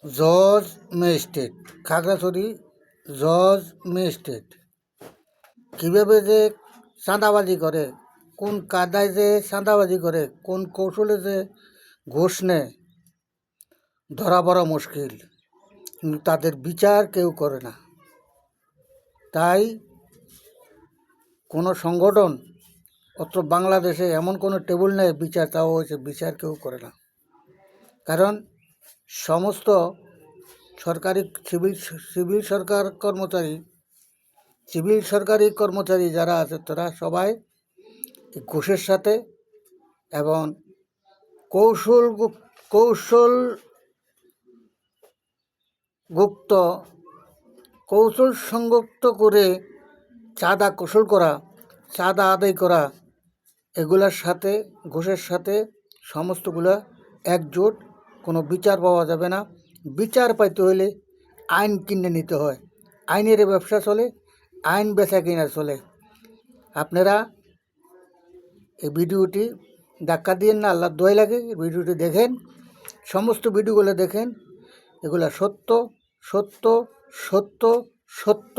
জজ ম্যাজিস্ট্রেট, খাগড়াছড়ি জজ ম্যাজিস্ট্রেট কীভাবে যে চাঁদাবাজি করে, কোন কায়দায় যে চাঁদাবাজি করে, কোন কৌশলে যে ঘুষ নেয়, ধরা পড়া মুশকিল। কিন্তু তাদের বিচার কেউ করে না। তাই কোনো সংগঠন অত্র বাংলাদেশে এমন কোনো টেবিল নেই বিচার চাওয়া হয়েছে, বিচার কেউ করে না। কারণ সমস্ত সরকারি সিভিল সরকারি কর্মচারী যারা আছে তারা সবাই ঘুষের সাথে এবং কৌশল সংযুক্ত করে চাঁদা আদায় করা, এগুলার সাথে ঘুষের সাথে সমস্তগুলা একজোট। কোনো বিচার পাওয়া যাবে না। বিচার পাইতে হলে আইন কিনে নিতে হয়। আইনের ব্যবসা চলে, আইন বেচা কিনা চলে। আপনারা এই ভিডিওটি ধাক্কা দিয়েন না, আল্লাহর দোয়াই লাগে। ভিডিওটি দেখেন, সমস্ত ভিডিওগুলো দেখেন। এগুলা সত্য সত্য সত্য সত্য